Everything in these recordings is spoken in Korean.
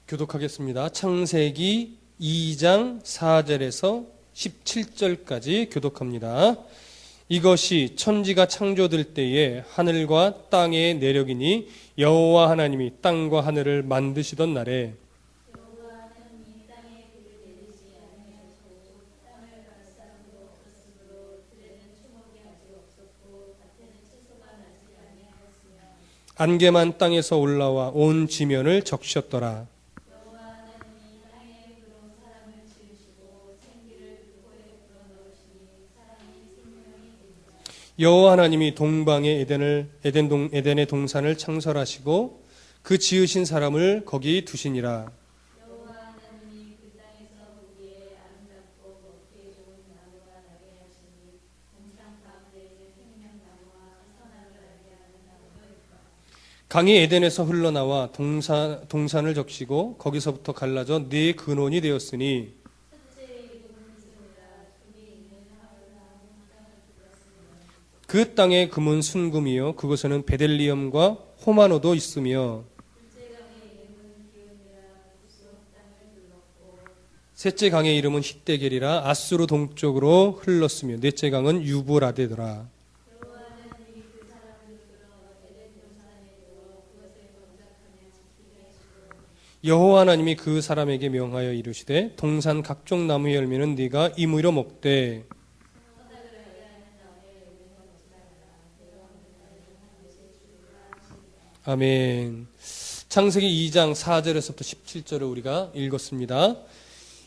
교독하겠습니다. 창세기 2장 4절에서 17절까지 교독합니다. 이것이 천지가 창조될 때에 하늘과 땅의 내력이니 여호와 하나님이 땅과 하늘을 만드시던 날에 안개만 땅에서 올라와 온 지면을 적셨더라. 여호와 하나님이 동방의 에덴의 동산을 창설하시고 그 지으신 사람을 거기 두시니라. 강이 에덴에서 흘러나와 동산을 적시고 거기서부터 갈라져 네 근원이 되었으니 그 땅의 금은 순금이요 그곳에는 베델리엄과 호마노도 있으며 셋째 강의 이름은 힛데겔이라 아수르 동쪽으로 흘렀으며 넷째 강은 유브라데더라. 여호와 하나님이 그 사람에게 명하여 이르시되 동산 각종 나무의 열매는 네가 임의로 먹되 아멘. 창세기 2장 4절에서부터 17절을 우리가 읽었습니다.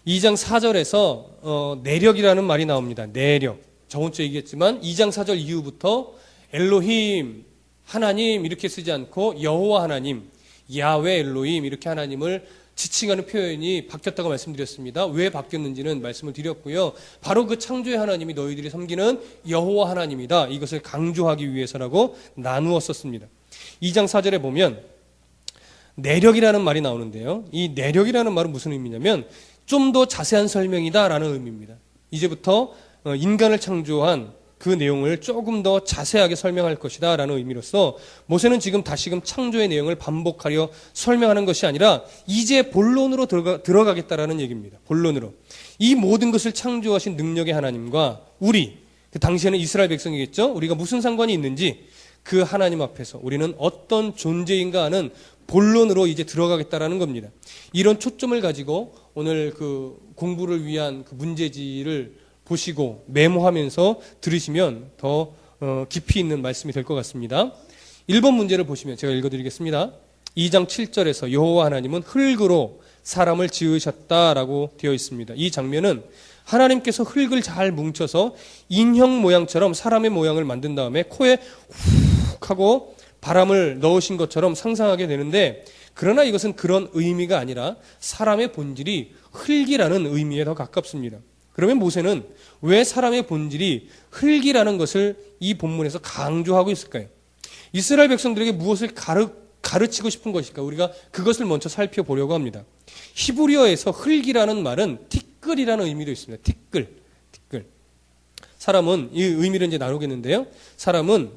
2장 4절에서 내력이라는 말이 나옵니다. 내력. 저번 주에 얘기했지만 2장 4절 이후부터 엘로힘, 하나님 이렇게 쓰지 않고 여호와 하나님, 야훼 엘로힘 이렇게 하나님을 지칭하는 표현이 바뀌었다고 말씀드렸습니다. 왜 바뀌었는지는 말씀을 드렸고요. 바로 그 창조의 하나님이 너희들이 섬기는 여호와 하나님이다. 이것을 강조하기 위해서라고 나누었었습니다. 2장 4절에 보면 내력이라는 말이 나오는데요. 이 내력이라는 말은 무슨 의미냐면 좀 더 자세한 설명이다라는 의미입니다. 이제부터 인간을 창조한 그 내용을 조금 더 자세하게 설명할 것이다 라는 의미로서 모세는 지금 다시금 창조의 내용을 반복하려 설명하는 것이 아니라 이제 본론으로 들어가겠다라는 얘기입니다. 본론으로. 이 모든 것을 창조하신 능력의 하나님과 우리, 그 당시에는 이스라엘 백성이겠죠? 우리가 무슨 상관이 있는지 그 하나님 앞에서 우리는 어떤 존재인가 하는 본론으로 이제 들어가겠다라는 겁니다. 이런 초점을 가지고 오늘 그 공부를 위한 그 문제지를 보시고 메모하면서 들으시면 더 깊이 있는 말씀이 될 것 같습니다. 1번 문제를 보시면 제가 읽어드리겠습니다. 2장 7절에서 여호와 하나님은 흙으로 사람을 지으셨다라고 되어 있습니다. 이 장면은 하나님께서 흙을 잘 뭉쳐서 인형 모양처럼 사람의 모양을 만든 다음에 코에 훅 하고 바람을 넣으신 것처럼 상상하게 되는데 그러나 이것은 그런 의미가 아니라 사람의 본질이 흙이라는 의미에 더 가깝습니다. 그러면 모세는 왜 사람의 본질이 흙이라는 것을 이 본문에서 강조하고 있을까요? 이스라엘 백성들에게 무엇을 가르치고 싶은 것일까? 우리가 그것을 먼저 살펴보려고 합니다. 히브리어에서 흙이라는 말은 티끌이라는 의미도 있습니다. 티끌. 사람은 이 의미를 이제 나누겠는데요. 사람은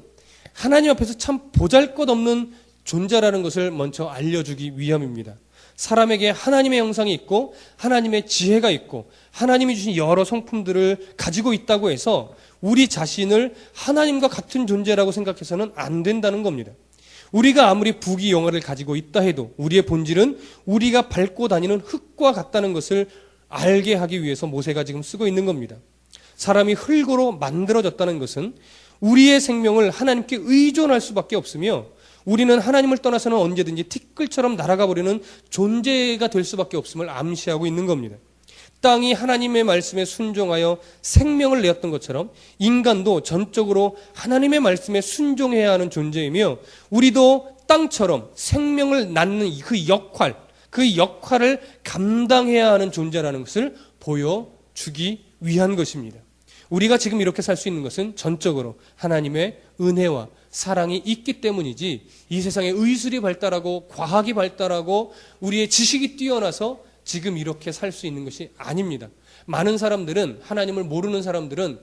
하나님 앞에서 참 보잘것없는 존재라는 것을 먼저 알려주기 위함입니다. 사람에게 하나님의 형상이 있고 하나님의 지혜가 있고 하나님이 주신 여러 성품들을 가지고 있다고 해서 우리 자신을 하나님과 같은 존재라고 생각해서는 안 된다는 겁니다. 우리가 아무리 부귀영화를 가지고 있다 해도 우리의 본질은 우리가 밟고 다니는 흙과 같다는 것을 알게 하기 위해서 모세가 지금 쓰고 있는 겁니다. 사람이 흙으로 만들어졌다는 것은 우리의 생명을 하나님께 의존할 수밖에 없으며 우리는 하나님을 떠나서는 언제든지 티끌처럼 날아가 버리는 존재가 될 수밖에 없음을 암시하고 있는 겁니다. 땅이 하나님의 말씀에 순종하여 생명을 내었던 것처럼 인간도 전적으로 하나님의 말씀에 순종해야 하는 존재이며 우리도 땅처럼 생명을 낳는 그 역할을 감당해야 하는 존재라는 것을 보여주기 위한 것입니다. 우리가 지금 이렇게 살 수 있는 것은 전적으로 하나님의 은혜와 사랑이 있기 때문이지 이 세상에 의술이 발달하고 과학이 발달하고 우리의 지식이 뛰어나서 지금 이렇게 살 수 있는 것이 아닙니다. 많은 사람들은 하나님을 모르는 사람들은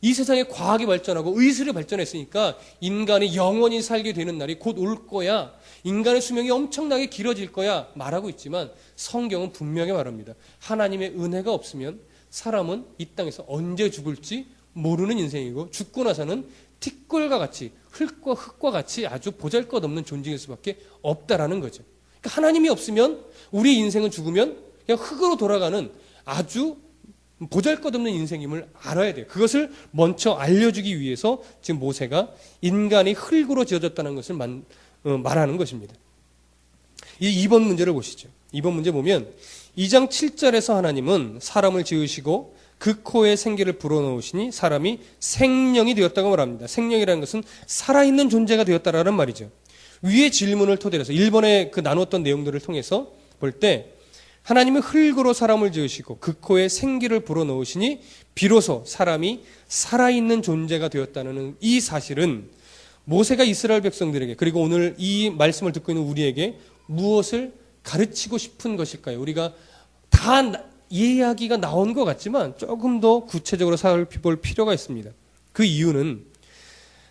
이 세상에 과학이 발전하고 의술이 발전했으니까 인간이 영원히 살게 되는 날이 곧 올 거야. 인간의 수명이 엄청나게 길어질 거야 말하고 있지만 성경은 분명히 말합니다. 하나님의 은혜가 없으면 사람은 이 땅에서 언제 죽을지 모르는 인생이고 죽고 나서는 티끌과 같이 흙과 같이 아주 보잘것없는 존재일 수밖에 없다라는 거죠. 그러니까 하나님이 없으면 우리 인생은 죽으면 그냥 흙으로 돌아가는 아주 보잘것없는 인생임을 알아야 돼요. 그것을 먼저 알려주기 위해서 지금 모세가 인간이 흙으로 지어졌다는 것을 말하는 것입니다. 이 2번 문제를 보시죠. 2번 문제 보면 2장 7절에서 하나님은 사람을 지으시고 그 코에 생기를 불어넣으시니 사람이 생명이 되었다고 말합니다. 생명이라는 것은 살아있는 존재가 되었다라는 말이죠. 위의 질문을 토대로 해서 1번에 그 나눴던 내용들을 통해서 볼 때 하나님은 흙으로 사람을 지으시고 그 코에 생기를 불어넣으시니 비로소 사람이 살아있는 존재가 되었다는 이 사실은 모세가 이스라엘 백성들에게 그리고 오늘 이 말씀을 듣고 있는 우리에게 무엇을 가르치고 싶은 것일까요? 우리가 다 이야기가 나온 것 같지만 조금 더 구체적으로 살펴볼 필요가 있습니다. 그 이유는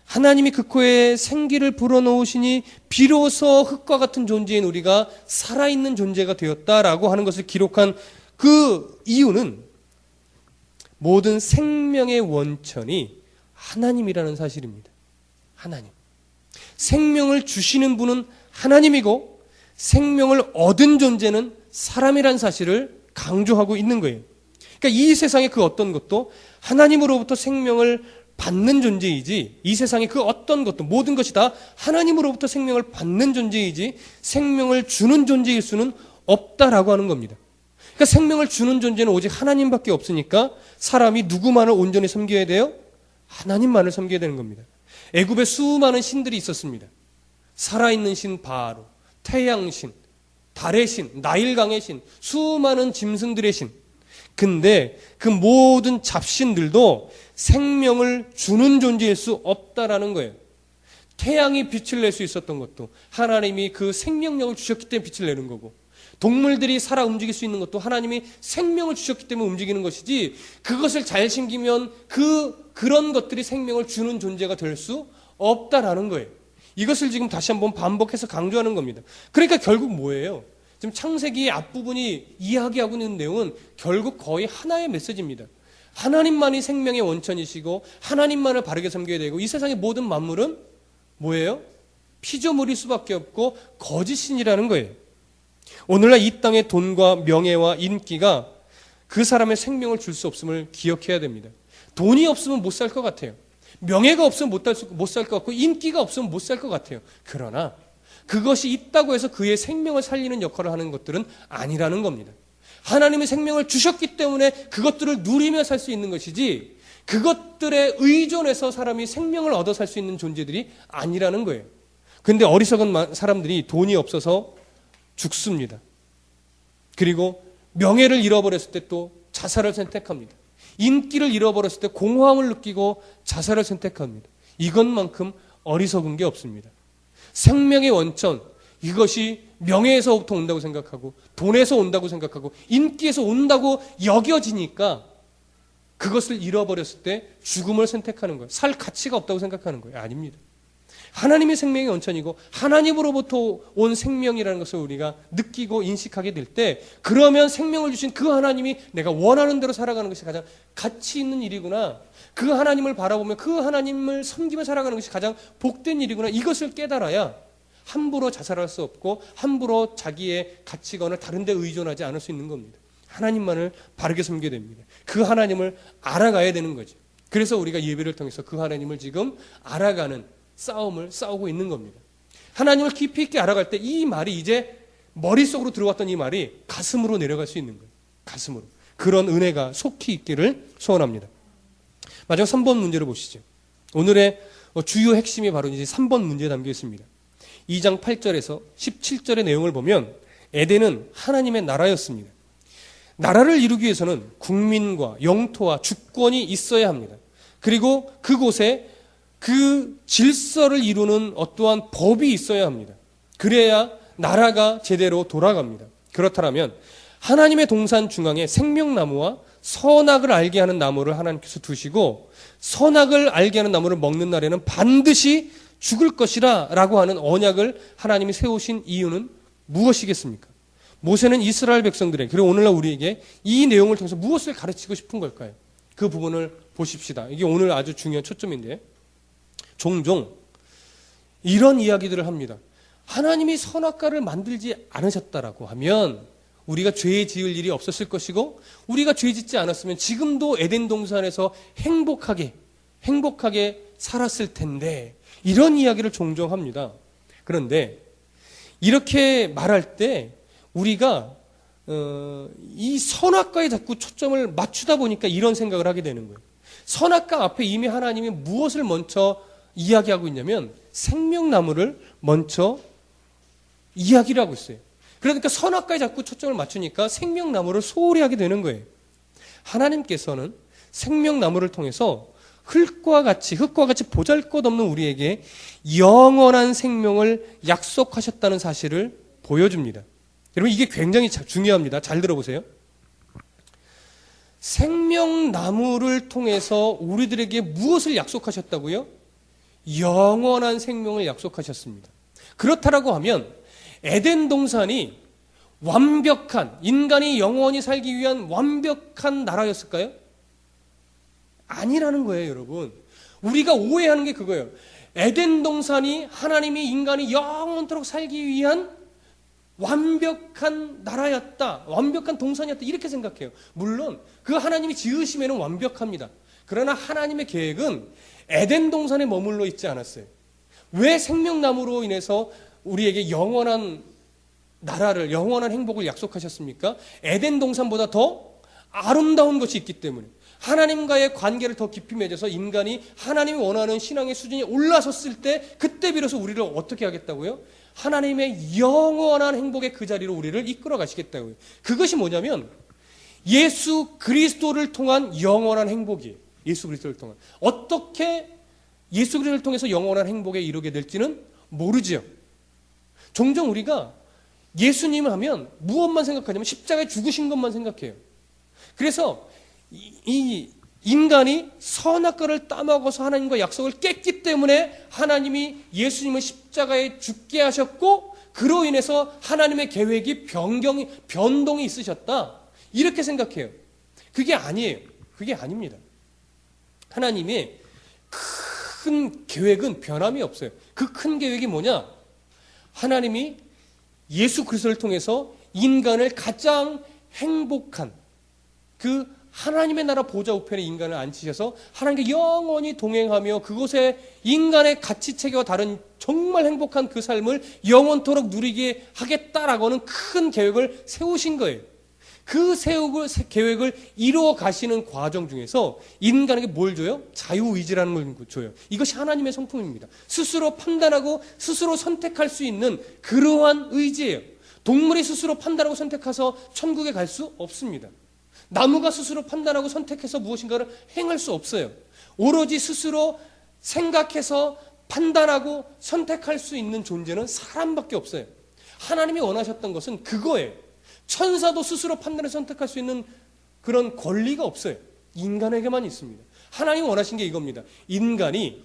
하나님이 그 코에 생기를 불어넣으시니 비로소 흙과 같은 존재인 우리가 살아있는 존재가 되었다라고 하는 것을 기록한 그 이유는 모든 생명의 원천이 하나님이라는 사실입니다. 하나님. 생명을 주시는 분은 하나님이고 생명을 얻은 존재는 사람이라는 사실을 강조하고 있는 거예요. 그러니까 이 세상의 그 어떤 것도 하나님으로부터 생명을 받는 존재이지 이 세상의 그 어떤 것도 모든 것이 다 하나님으로부터 생명을 받는 존재이지 생명을 주는 존재일 수는 없다라고 하는 겁니다. 그러니까 생명을 주는 존재는 오직 하나님밖에 없으니까 사람이 누구만을 온전히 섬겨야 돼요? 하나님만을 섬겨야 되는 겁니다. 애굽에 수많은 신들이 있었습니다. 살아있는 신 바로, 태양신, 달의 신, 나일강의 신, 수많은 짐승들의 신. 근데 그 모든 잡신들도 생명을 주는 존재일 수 없다라는 거예요. 태양이 빛을 낼 수 있었던 것도 하나님이 그 생명력을 주셨기 때문에 빛을 내는 거고 동물들이 살아 움직일 수 있는 것도 하나님이 생명을 주셨기 때문에 움직이는 것이지 그것을 잘 챙기면 그런 것들이 생명을 주는 존재가 될 수 없다라는 거예요. 이것을 지금 다시 한번 반복해서 강조하는 겁니다. 그러니까 결국 뭐예요? 지금 창세기의 앞부분이 이야기하고 있는 내용은 결국 거의 하나의 메시지입니다. 하나님만이 생명의 원천이시고 하나님만을 바르게 섬겨야 되고 이 세상의 모든 만물은 뭐예요? 피조물일 수밖에 없고 거짓신이라는 거예요. 오늘날 이 땅의 돈과 명예와 인기가 그 사람의 생명을 줄 수 없음을 기억해야 됩니다. 돈이 없으면 못 살 것 같아요. 명예가 없으면 못 살 것 같고 인기가 없으면 못 살 것 같아요. 그러나 그것이 있다고 해서 그의 생명을 살리는 역할을 하는 것들은 아니라는 겁니다. 하나님이 생명을 주셨기 때문에 그것들을 누리며 살 수 있는 것이지 그것들에 의존해서 사람이 생명을 얻어 살 수 있는 존재들이 아니라는 거예요. 근데 어리석은 사람들이 돈이 없어서 죽습니다. 그리고 명예를 잃어버렸을 때 또 자살을 선택합니다. 인기를 잃어버렸을 때 공허함을 느끼고 자살을 선택합니다. 이것만큼 어리석은 게 없습니다. 생명의 원천, 이것이 명예에서부터 온다고 생각하고 돈에서 온다고 생각하고 인기에서 온다고 여겨지니까 그것을 잃어버렸을 때 죽음을 선택하는 거예요. 살 가치가 없다고 생각하는 거예요. 아닙니다. 하나님이 생명의 원천이고 하나님으로부터 온 생명이라는 것을 우리가 느끼고 인식하게 될 때 그러면 생명을 주신 그 하나님이 내가 원하는 대로 살아가는 것이 가장 가치 있는 일이구나. 그 하나님을 바라보며 그 하나님을 섬기며 살아가는 것이 가장 복된 일이구나. 이것을 깨달아야 함부로 자살할 수 없고 함부로 자기의 가치관을 다른 데 의존하지 않을 수 있는 겁니다. 하나님만을 바르게 섬겨야 됩니다. 그 하나님을 알아가야 되는 거죠. 그래서 우리가 예배를 통해서 그 하나님을 지금 알아가는 싸움을 싸우고 있는 겁니다. 하나님을 깊이 있게 알아갈 때 이 말이 이제 머릿속으로 들어왔던 이 말이 가슴으로 내려갈 수 있는 거예요. 가슴으로. 그런 은혜가 속히 있기를 소원합니다. 마지막 3번 문제를 보시죠. 오늘의 주요 핵심이 바로 이제 3번 문제에 담겨 있습니다. 2장 8절에서 17절의 내용을 보면 에덴은 하나님의 나라였습니다. 나라를 이루기 위해서는 국민과 영토와 주권이 있어야 합니다. 그리고 그곳에 그 질서를 이루는 어떠한 법이 있어야 합니다. 그래야 나라가 제대로 돌아갑니다. 그렇다면 하나님의 동산 중앙에 생명나무와 선악을 알게 하는 나무를 하나님께서 두시고 선악을 알게 하는 나무를 먹는 날에는 반드시 죽을 것이라 라고 하는 언약을 하나님이 세우신 이유는 무엇이겠습니까? 모세는 이스라엘 백성들에게 그리고 오늘날 우리에게 이 내용을 통해서 무엇을 가르치고 싶은 걸까요? 그 부분을 보십시다. 이게 오늘 아주 중요한 초점인데 종종 이런 이야기들을 합니다. 하나님이 선악과를 만들지 않으셨다라고 하면 우리가 죄 지을 일이 없었을 것이고 우리가 죄 짓지 않았으면 지금도 에덴 동산에서 행복하게 살았을 텐데 이런 이야기를 종종 합니다. 그런데 이렇게 말할 때 우리가 이 선악과에 자꾸 초점을 맞추다 보니까 이런 생각을 하게 되는 거예요. 선악과 앞에 이미 하나님이 무엇을 먼저 이야기하고 있냐면 생명나무를 먼저 이야기를 하고 있어요. 그러니까 선악과에 자꾸 초점을 맞추니까 생명나무를 소홀히 하게 되는 거예요. 하나님께서는 생명나무를 통해서 흙과 같이 보잘것없는 우리에게 영원한 생명을 약속하셨다는 사실을 보여줍니다. 여러분 이게 굉장히 중요합니다. 잘 들어보세요. 생명나무를 통해서 우리들에게 무엇을 약속하셨다고요? 영원한 생명을 약속하셨습니다. 그렇다라고 하면 에덴 동산이 완벽한 인간이 영원히 살기 위한 완벽한 나라였을까요? 아니라는 거예요, 여러분. 우리가 오해하는 게 그거예요. 에덴 동산이 하나님이 인간이 영원토록 살기 위한 완벽한 나라였다. 완벽한 동산이었다. 이렇게 생각해요. 물론 그 하나님이 지으심에는 완벽합니다. 그러나 하나님의 계획은 에덴 동산에 머물러 있지 않았어요. 왜 생명나무로 인해서 우리에게 영원한 나라를, 영원한 행복을 약속하셨습니까? 에덴 동산보다 더 아름다운 것이 있기 때문에 하나님과의 관계를 더 깊이 맺어서 인간이 하나님이 원하는 신앙의 수준이 올라섰을 때 그때 비로소 우리를 어떻게 하겠다고요? 하나님의 영원한 행복의 그 자리로 우리를 이끌어 가시겠다고요. 그것이 뭐냐면 예수 그리스도를 통한 영원한 행복이에요. 예수 그리스도를 통한. 어떻게 예수 그리스도를 통해서 영원한 행복에 이르게 될지는 모르지요. 종종 우리가 예수님을 하면 무엇만 생각하냐면 십자가에 죽으신 것만 생각해요. 그래서 이 인간이 선악과를 따먹어서 하나님과 약속을 깼기 때문에 하나님이 예수님을 십자가에 죽게 하셨고 그로 인해서 하나님의 계획이 변동이 있으셨다. 이렇게 생각해요. 그게 아니에요. 그게 아닙니다. 하나님의 큰 계획은 변함이 없어요. 그 큰 계획이 뭐냐? 하나님이 예수 그리스도를 통해서 인간을 가장 행복한 그 하나님의 나라 보좌 우편에 인간을 앉히셔서 하나님과 영원히 동행하며 그곳에 인간의 가치체계와 다른 정말 행복한 그 삶을 영원토록 누리게 하겠다라고는 큰 계획을 세우신 거예요. 그 계획을 이루어 가시는 과정 중에서 인간에게 뭘 줘요? 자유의지라는 걸 줘요. 이것이 하나님의 성품입니다. 스스로 판단하고 스스로 선택할 수 있는 그러한 의지예요. 동물이 스스로 판단하고 선택해서 천국에 갈 수 없습니다. 나무가 스스로 판단하고 선택해서 무엇인가를 행할 수 없어요. 오로지 스스로 생각해서 판단하고 선택할 수 있는 존재는 사람밖에 없어요. 하나님이 원하셨던 것은 그거예요. 천사도 스스로 판단해서 선택할 수 있는 그런 권리가 없어요. 인간에게만 있습니다. 하나님이 원하신 게 이겁니다. 인간이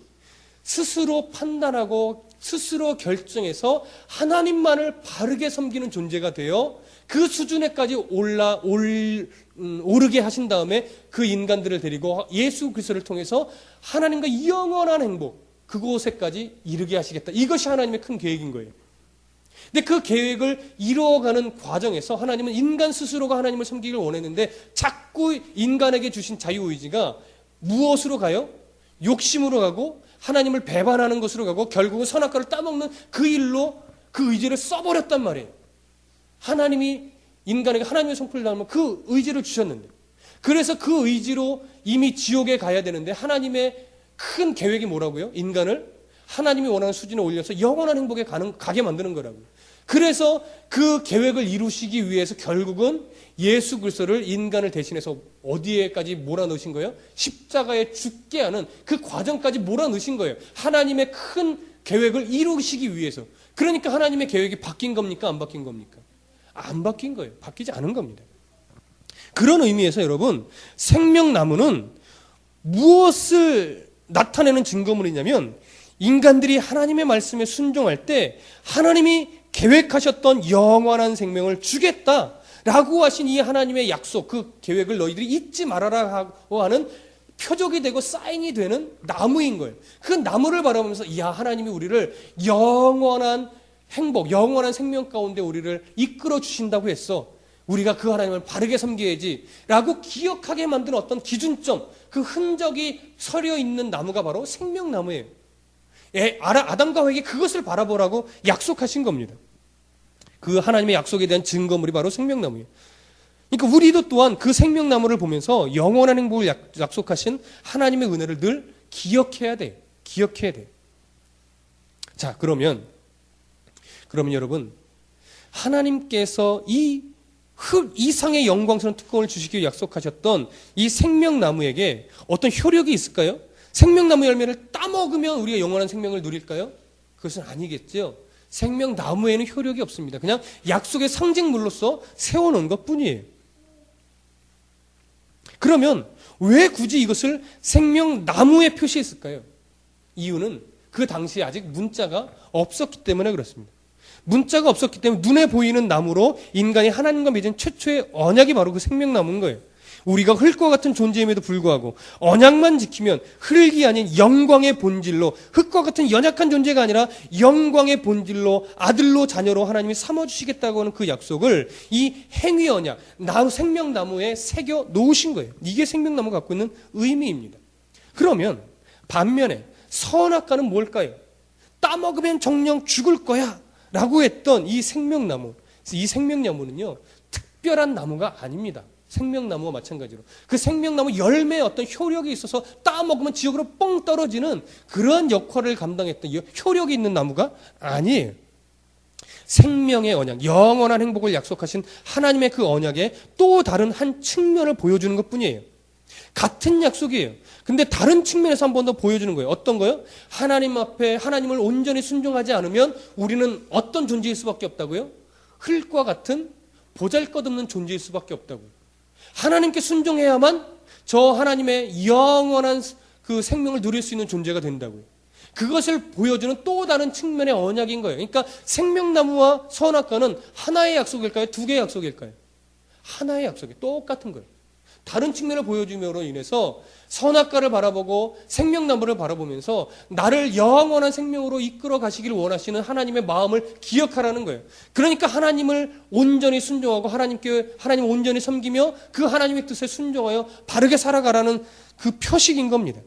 스스로 판단하고 스스로 결정해서 하나님만을 바르게 섬기는 존재가 되어 그 수준에까지 오르게 하신 다음에 그 인간들을 데리고 예수 그리스도를 통해서 하나님과 영원한 행복 그곳에까지 이르게 하시겠다. 이것이 하나님의 큰 계획인 거예요. 근데 그 계획을 이루어가는 과정에서 하나님은 인간 스스로가 하나님을 섬기기를 원했는데 자꾸 인간에게 주신 자유의지가 무엇으로 가요? 욕심으로 가고 하나님을 배반하는 것으로 가고 결국은 선악과를 따먹는 그 일로 그 의지를 써버렸단 말이에요. 하나님이 인간에게 하나님의 성품을 닮은 그 의지를 주셨는데 그래서 그 의지로 이미 지옥에 가야 되는데 하나님의 큰 계획이 뭐라고요? 인간을 하나님이 원하는 수준에 올려서 영원한 행복에 가게 만드는 거라고요. 그래서 그 계획을 이루시기 위해서 결국은 예수 그리스도를 인간을 대신해서 어디에까지 몰아넣으신 거예요? 십자가에 죽게 하는 그 과정까지 몰아넣으신 거예요. 하나님의 큰 계획을 이루시기 위해서. 그러니까 하나님의 계획이 바뀐 겁니까? 안 바뀐 겁니까? 안 바뀐 거예요. 바뀌지 않은 겁니다. 그런 의미에서 여러분, 생명나무는 무엇을 나타내는 증거물이냐면 인간들이 하나님의 말씀에 순종할 때 하나님이 계획하셨던 영원한 생명을 주겠다라고 하신 이 하나님의 약속, 그 계획을 너희들이 잊지 말아라고 하는 표적이 되고 사인이 되는 나무인 거예요. 그 나무를 바라보면서 이야, 하나님이 우리를 영원한 행복, 영원한 생명 가운데 우리를 이끌어 주신다고 했어. 우리가 그 하나님을 바르게 섬겨야지 라고 기억하게 만드는 어떤 기준점, 그 흔적이 서려 있는 나무가 바로 생명나무예요. 아담과 하와에게 그것을 바라보라고 약속하신 겁니다. 그 하나님의 약속에 대한 증거물이 바로 생명나무예요. 그러니까 우리도 또한 그 생명나무를 보면서 영원한 행복을 약속하신 하나님의 은혜를 늘 기억해야 돼요. 기억해야 돼요. 자, 그러면 여러분, 하나님께서 이 이상의 영광스러운 특권을 주시기로 약속하셨던 이 생명나무에게 어떤 효력이 있을까요? 생명나무 열매를 따먹으면 우리가 영원한 생명을 누릴까요? 그것은 아니겠죠. 생명나무에는 효력이 없습니다. 그냥 약속의 상징물로서 세워놓은 것뿐이에요. 그러면 왜 굳이 이것을 생명나무에 표시했을까요? 이유는 그 당시에 아직 문자가 없었기 때문에 그렇습니다. 문자가 없었기 때문에 눈에 보이는 나무로 인간이 하나님과 맺은 최초의 언약이 바로 그 생명나무인 거예요. 우리가 흙과 같은 존재임에도 불구하고 언약만 지키면 흙이 아닌 영광의 본질로, 흙과 같은 연약한 존재가 아니라 영광의 본질로 아들로 자녀로 하나님이 삼아주시겠다고 하는 그 약속을 이 행위 언약, 생명나무에 새겨 놓으신 거예요. 이게 생명나무가 갖고 있는 의미입니다. 그러면 반면에 선악과는 뭘까요? 따먹으면 정녕 죽을 거야 라고 했던 이 생명나무, 이 생명나무는요, 특별한 나무가 아닙니다. 생명나무와 마찬가지로 그 생명나무 열매에 어떤 효력이 있어서 따먹으면 지옥으로 뻥 떨어지는 그러한 역할을 감당했던 효력이 있는 나무가 아니에요. 생명의 언약, 영원한 행복을 약속하신 하나님의 그 언약의 또 다른 한 측면을 보여주는 것뿐이에요. 같은 약속이에요. 근데 다른 측면에서 한 번 더 보여주는 거예요. 어떤 거요? 하나님 앞에 하나님을 온전히 순종하지 않으면 우리는 어떤 존재일 수밖에 없다고요? 흙과 같은 보잘것없는 존재일 수밖에 없다고요. 하나님께 순종해야만 저 하나님의 영원한 그 생명을 누릴 수 있는 존재가 된다고요. 그것을 보여주는 또 다른 측면의 언약인 거예요. 그러니까 생명나무와 선악과는 하나의 약속일까요? 두 개의 약속일까요? 하나의 약속이 똑같은 거예요. 다른 측면을 보여줌으로 인해서 선악과를 바라보고 생명나무를 바라보면서 나를 영원한 생명으로 이끌어 가시기를 원하시는 하나님의 마음을 기억하라는 거예요. 그러니까 하나님을 온전히 순종하고 하나님을 온전히 섬기며 그 하나님의 뜻에 순종하여 바르게 살아가라는 그 표식인 겁니다.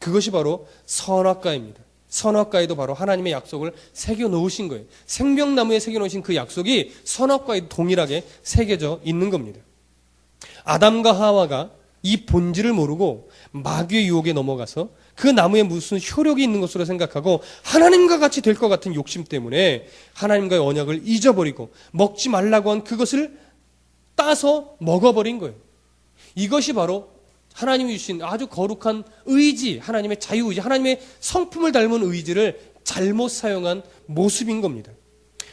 그것이 바로 선악과입니다. 선악과에도 바로 하나님의 약속을 새겨 놓으신 거예요. 생명나무에 새겨 놓으신 그 약속이 선악과에도 동일하게 새겨져 있는 겁니다. 아담과 하와가 이 본질을 모르고 마귀의 유혹에 넘어가서 그 나무에 무슨 효력이 있는 것으로 생각하고 하나님과 같이 될 것 같은 욕심 때문에 하나님과의 언약을 잊어버리고 먹지 말라고 한 그것을 따서 먹어버린 거예요. 이것이 바로 하나님이 주신 아주 거룩한 의지, 하나님의 자유의지, 하나님의 성품을 닮은 의지를 잘못 사용한 모습인 겁니다.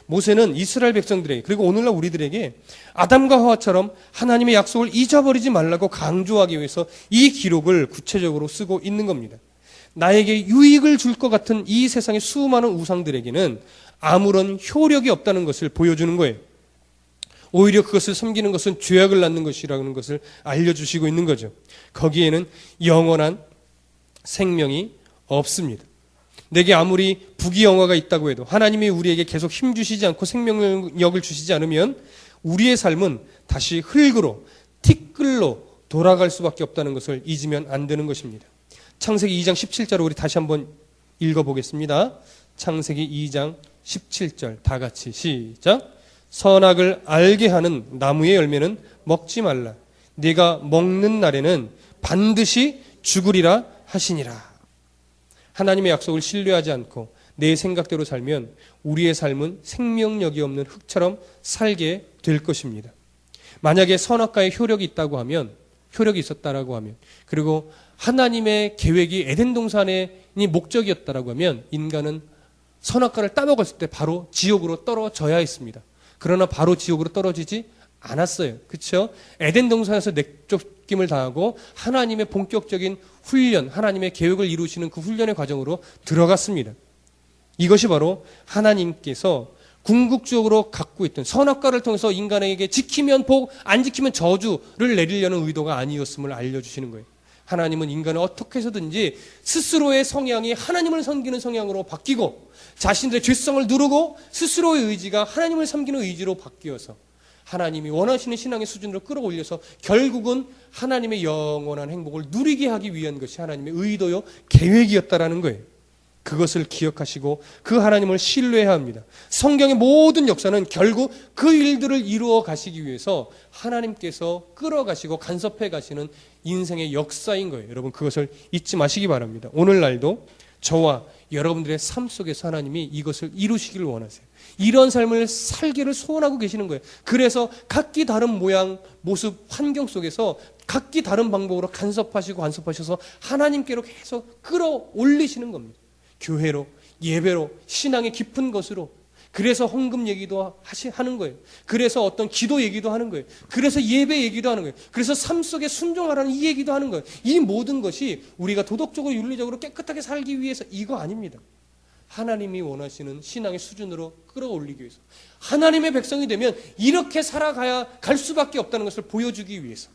모세는 이스라엘 백성들에게, 그리고 오늘날 우리들에게 아담과 하와처럼 하나님의 약속을 잊어버리지 말라고 강조하기 위해서 이 기록을 구체적으로 쓰고 있는 겁니다. 나에게 유익을 줄 것 같은 이 세상의 수많은 우상들에게는 아무런 효력이 없다는 것을 보여주는 거예요. 오히려 그것을 섬기는 것은 죄악을 낳는 것이라는 것을 알려주시고 있는 거죠. 거기에는 영원한 생명이 없습니다. 내게 아무리 부귀영화가 있다고 해도 하나님이 우리에게 계속 힘 주시지 않고 생명력을 주시지 않으면 우리의 삶은 다시 흙으로, 티끌로 돌아갈 수밖에 없다는 것을 잊으면 안 되는 것입니다. 창세기 2장 17절을 우리 다시 한번 읽어보겠습니다. 창세기 2장 17절 다 같이 시작. 선악을 알게 하는 나무의 열매는 먹지 말라. 네가 먹는 날에는 반드시 죽으리라 하시니라. 하나님의 약속을 신뢰하지 않고 내 생각대로 살면 우리의 삶은 생명력이 없는 흙처럼 살게 될 것입니다. 만약에 선악과의 효력이 있었다라고 하면, 그리고 하나님의 계획이 에덴 동산의 목적이었다라고 하면 인간은 선악과를 따먹었을 때 바로 지옥으로 떨어져야 했습니다. 그러나 바로 지옥으로 떨어지지 않았어요. 그렇죠? 에덴 동산에서 내쫓김을 당하고 하나님의 본격적인 훈련, 하나님의 계획을 이루시는 그 훈련의 과정으로 들어갔습니다. 이것이 바로 하나님께서 궁극적으로 갖고 있던 선악과를 통해서 인간에게 지키면 복, 안 지키면 저주를 내리려는 의도가 아니었음을 알려주시는 거예요. 하나님은 인간을 어떻게 해서든지 스스로의 성향이 하나님을 섬기는 성향으로 바뀌고 자신들의 죄성을 누르고 스스로의 의지가 하나님을 섬기는 의지로 바뀌어서 하나님이 원하시는 신앙의 수준으로 끌어올려서 결국은 하나님의 영원한 행복을 누리게 하기 위한 것이 하나님의 의도요 계획이었다라는 거예요. 그것을 기억하시고 그 하나님을 신뢰해야 합니다. 성경의 모든 역사는 결국 그 일들을 이루어 가시기 위해서 하나님께서 끌어가시고 간섭해 가시는 인생의 역사인 거예요. 여러분 그것을 잊지 마시기 바랍니다. 오늘날도 저와 여러분들의 삶 속에서 하나님이 이것을 이루시기를 원하세요. 이런 삶을 살기를 소원하고 계시는 거예요. 그래서 각기 다른 모양, 모습, 환경 속에서 각기 다른 방법으로 간섭하셔서 하나님께로 계속 끌어올리시는 겁니다. 교회로, 예배로, 신앙의 깊은 것으로. 그래서 헌금 얘기도 하는 거예요. 그래서 어떤 기도 얘기도 하는 거예요. 그래서 예배 얘기도 하는 거예요. 그래서 삶 속에 순종하라는 이 얘기도 하는 거예요. 이 모든 것이 우리가 도덕적으로 윤리적으로 깨끗하게 살기 위해서 이거 아닙니다. 하나님이 원하시는 신앙의 수준으로 끌어올리기 위해서. 하나님의 백성이 되면 이렇게 갈 수밖에 없다는 것을 보여주기 위해서.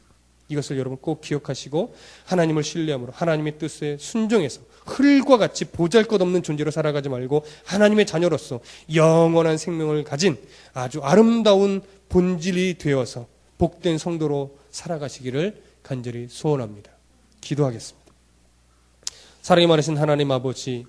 이것을 여러분 꼭 기억하시고 하나님을 신뢰함으로 하나님의 뜻에 순종해서 흙과 같이 보잘것없는 존재로 살아가지 말고 하나님의 자녀로서 영원한 생명을 가진 아주 아름다운 본질이 되어서 복된 성도로 살아가시기를 간절히 소원합니다. 기도하겠습니다. 사랑이 많으신 하나님 아버지,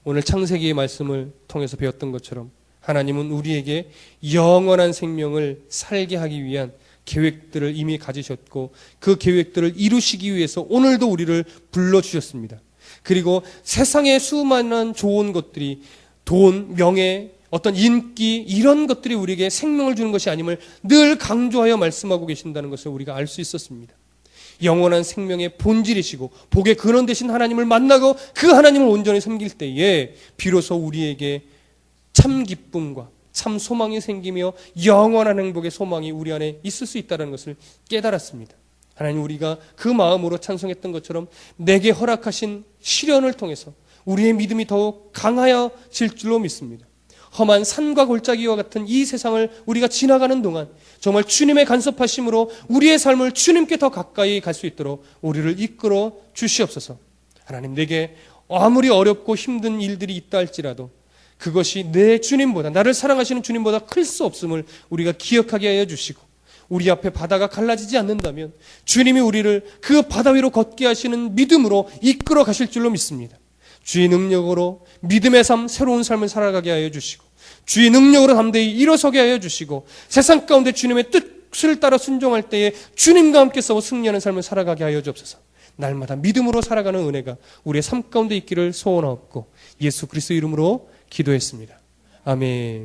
오늘 창세기의 말씀을 통해서 배웠던 것처럼 하나님은 우리에게 영원한 생명을 살게 하기 위한 계획들을 이미 가지셨고 그 계획들을 이루시기 위해서 오늘도 우리를 불러주셨습니다. 그리고 세상의 수많은 좋은 것들이 돈, 명예, 어떤 인기 이런 것들이 우리에게 생명을 주는 것이 아님을 늘 강조하여 말씀하고 계신다는 것을 우리가 알 수 있었습니다. 영원한 생명의 본질이시고 복의 근원 되신 하나님을 만나고 그 하나님을 온전히 섬길 때에 비로소 우리에게 참 기쁨과 참 소망이 생기며 영원한 행복의 소망이 우리 안에 있을 수 있다는 것을 깨달았습니다. 하나님, 우리가 그 마음으로 찬송했던 것처럼 내게 허락하신 시련을 통해서 우리의 믿음이 더욱 강하여질 줄로 믿습니다. 험한 산과 골짜기와 같은 이 세상을 우리가 지나가는 동안 정말 주님의 간섭하심으로 우리의 삶을 주님께 더 가까이 갈 수 있도록 우리를 이끌어 주시옵소서. 하나님, 내게 아무리 어렵고 힘든 일들이 있다 할지라도 그것이 내 주님보다, 나를 사랑하시는 주님보다 클 수 없음을 우리가 기억하게 하여 주시고, 우리 앞에 바다가 갈라지지 않는다면 주님이 우리를 그 바다 위로 걷게 하시는 믿음으로 이끌어 가실 줄로 믿습니다. 주의 능력으로 믿음의 삶, 새로운 삶을 살아가게 하여 주시고, 주의 능력으로 담대히 일어서게 하여 주시고, 세상 가운데 주님의 뜻을 따라 순종할 때에 주님과 함께 싸워 승리하는 삶을 살아가게 하여 주옵소서. 날마다 믿음으로 살아가는 은혜가 우리의 삶 가운데 있기를 소원하옵고 예수 그리스도 이름으로 기도했습니다. 아멘.